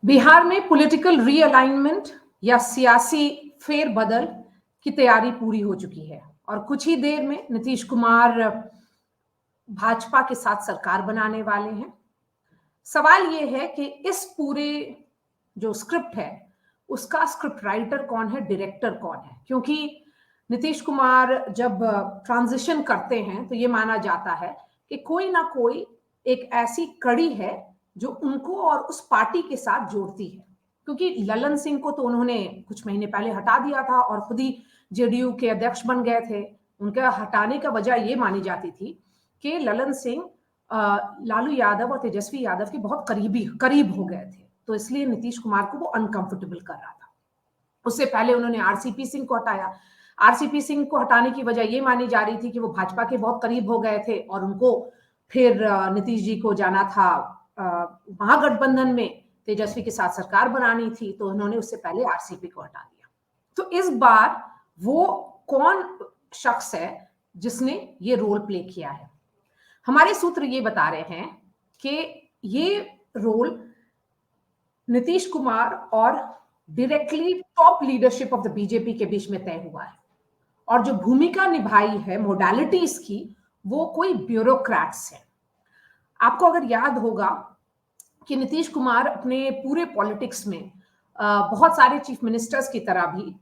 बिहार में political realignment या सियासी फेरबदल की तैयारी पूरी हो चुकी है और कुछ ही देर में नीतीश कुमार भाजपा के साथ सरकार बनाने वाले हैं। सवाल यह है कि इस पूरे जो स्क्रिप्ट है उसका स्क्रिप्ट राइटर कौन है, डायरेक्टर कौन है, क्योंकि नीतीश कुमार जब ट्रांजिशन करते हैं तो ये माना जाता है कि कोई ना कोई एक ऐसी कड़ी है जो उनको और उस पार्टी के साथ जोड़ती है, क्योंकि ललन सिंह को तो उन्होंने कुछ महीने पहले हटा दिया था और खुद ही जेडीयू के अध्यक्ष बन गए थे। उनका हटाने का वजह ये मानी जाती थी कि ललन सिंह लालू यादव और तेजस्वी यादव के बहुत करीब हो गए थे, तो इसलिए नीतीश कुमार को वो अनकंफर्टेबल कर रहा था। उससे पहले उन्होंने आरसीपी सिंह को हटाया। आरसीपी सिंह को हटाने की वजह ये मानी जा रही थी कि वो भाजपा के बहुत करीब हो गए थे और उनको फिर नीतीश जी को जाना था महागठबंधन में, तेजस्वी के साथ सरकार बनानी थी, तो उन्होंने उससे पहले आरसीपी को हटा दिया। तो इस बार वो कौन शख्स है जिसने ये रोल प्ले किया है? हमारे सूत्र ये बता रहे हैं कि ये रोल नीतीश कुमार और directly top leadership of the BJP के बीच में तय हुआ है, और जो भूमिका निभाई है मोडालिटीज की, वो कोई ब्यूरोक्रेट्स है। आपको अगर याद होगा कि नीतीश कुमार अपने पूरे पॉलिटिक्स में बहुत सारे चीफ मिनिस्टर्स की तरह भी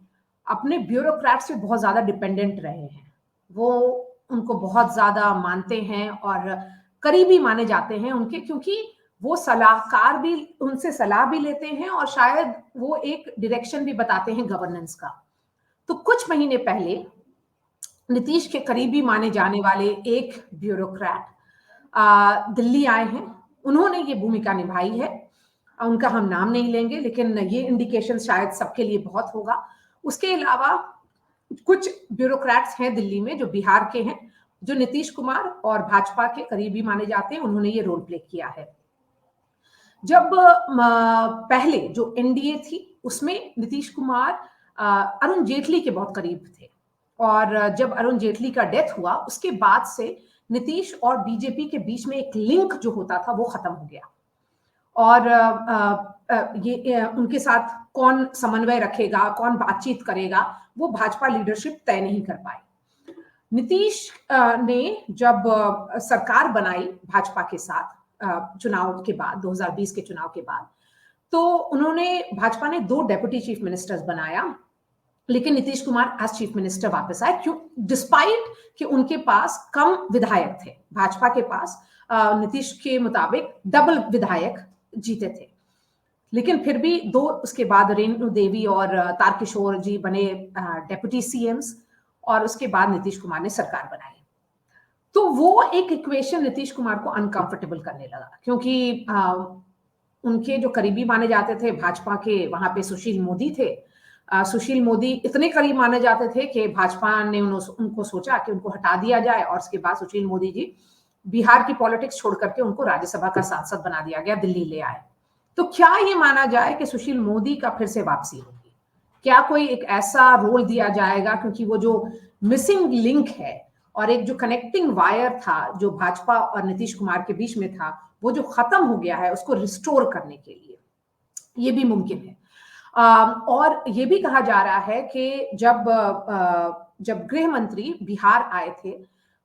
अपने ब्यूरोक्रेट्स से बहुत ज्यादा डिपेंडेंट रहे हैं। वो उनको बहुत ज्यादा मानते हैं और करीबी माने जाते हैं उनके, क्योंकि वो सलाहकार भी, उनसे सलाह भी लेते हैं और शायद वो एक डायरेक्शन भी बताते हैं गवर्नेंस का। तो कुछ महीने पहले नीतीश के करीबी माने जाने वाले एक ब्यूरोक्रेट दिल्ली आए हैं। उन्होंने ये भूमिका निभाई है, उनका हम नाम नहीं लेंगे, लेकिन ये इंडिकेशन शायद सबके लिए बहुत होगा। उसके अलावा कुछ ब्यूरोक्रेट्स हैं दिल्ली में जो बिहार के हैं, जो नीतीश कुमार और भाजपा के करीबी माने जाते हैं, उन्होंने ये रोल प्ले किया है। जब पहले जो एनडीए थी उसमें नीतीश कुमार अरुण जेटली के बहुत करीब थे, और जब अरुण जेटली का डेथ हुआ उसके बाद से नीतीश और बीजेपी के बीच में एक लिंक जो होता था वो खत्म हो गया, और ये उनके साथ कौन समन्वय रखेगा, कौन बातचीत करेगा, वो भाजपा लीडरशिप तय नहीं कर पाई। नीतीश ने जब सरकार बनाई भाजपा के साथ चुनाव के बाद, 2020 के चुनाव के बाद, तो उन्होंने, भाजपा ने 2 डेप्यूटी चीफ मिनिस्टर्स बनाया, लेकिन Nitish Kumar as chief minister वापस आए, क्यों? डिस्पाइट कि उनके पास कम विधायक थे। भाजपा के पास नीतीश के मुताबिक डबल विधायक जीते थे, लेकिन फिर भी 2 उसके बाद रेणु देवी और तारकिशोर जी बने डेप्यूटी सीएम्स, और उसके बाद नीतीश कुमार ने सरकार बनाई। तो वो एक इक्वेशन नीतीश कुमार को अनकंफर्टेबल करने लगा, क्योंकि उनके जो करीबी माने जाते थे भाजपा के, वहां पे सुशील मोदी थे। सुशील मोदी इतने करीब माने जाते थे कि भाजपा ने उनको सोचा कि उनको हटा दिया जाए, और उसके बाद सुशील मोदी जी बिहार की पॉलिटिक्स छोड़ करके उनको राज्यसभा का सांसद बना दिया गया, दिल्ली ले आए। तो क्या ये माना जाए कि सुशील मोदी का फिर से वापसी होगी? क्या कोई एक ऐसा रोल दिया जाएगा, क्योंकि वो जो मिसिंग लिंक है और एक जो कनेक्टिंग वायर था जो भाजपा और नीतीश कुमार के बीच में था, वो जो खत्म हो गया है, उसको रिस्टोर करने के लिए ये भी मुमकिन है। और ये भी कहा जा रहा है कि जब गृह मंत्री बिहार आए थे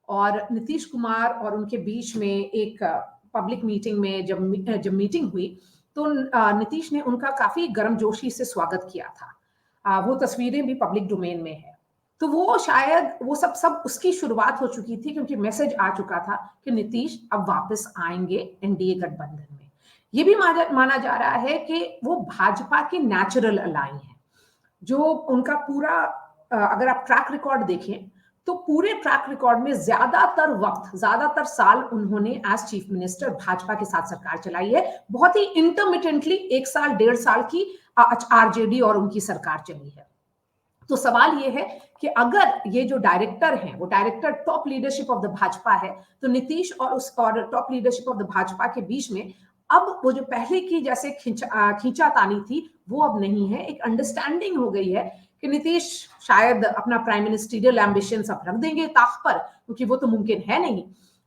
और नीतीश कुमार और उनके बीच में एक पब्लिक मीटिंग में जब मीटिंग हुई, तो नीतीश ने उनका काफी गर्मजोशी से स्वागत किया था। वो तस्वीरें भी पब्लिक डोमेन में है। तो वो शायद वो सब उसकी शुरुआत हो चुकी थी, क्योंकि मैसेज आ चुका था कि नीतीश अब वापस आएंगे एनडीए गठबंधन में। ये भी माना जा रहा है कि वो भाजपा के नेचुरल अलाई हैं। जो उनका पूरा अगर आप ट्रैक रिकॉर्ड देखें तो पूरे ट्रैक रिकॉर्ड में ज्यादातर साल उन्होंने एज चीफ मिनिस्टर भाजपा के साथ सरकार चलाई है। बहुत ही इंटरमिटेंटली 1 साल 1.5 साल की आरजेडी और उनकी सरकार चली है। तो सवाल ये है कि अगर ये जो डायरेक्टर हैं वो director top leadership of the Bhajpa है, तो नीतीश और top leadership of the Bhajpa के बीच में अब वो जो पहले की जैसे खींचातानी थी वो अब नहीं है। एक अंडरस्टैंडिंग हो गई है कि नीतीश शायद अपना प्राइम मिनिस्टरियल एम्बिशंस अब रख देंगे ताख पर, क्योंकि वो तो मुमकिन है नहीं,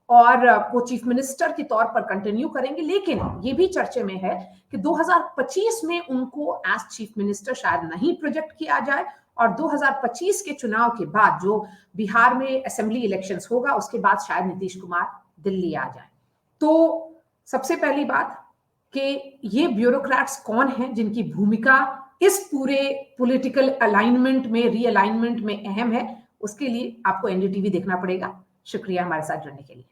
और वो चीफ मिनिस्टर के तौर पर कंटिन्यू करेंगे। लेकिन ये भी चर्चे में है कि 2025 में उनको एज चीफ मिनिस्टर शायद नहीं प्रोजेक्ट किया जाए, और 2025 के चुनाव के बाद जो बिहार में असेंबली इलेक्शंस होगा उसके बाद शायद नीतीश कुमार दिल्ली आ जाए। तो सबसे पहली बात कि ये ब्यूरोक्रेट्स कौन हैं जिनकी भूमिका इस पूरे पॉलिटिकल अलाइनमेंट में, रीअलाइनमेंट में अहम है, उसके लिए आपको एनडीटीवी देखना पड़ेगा। शुक्रिया हमारे साथ जुड़ने के लिए।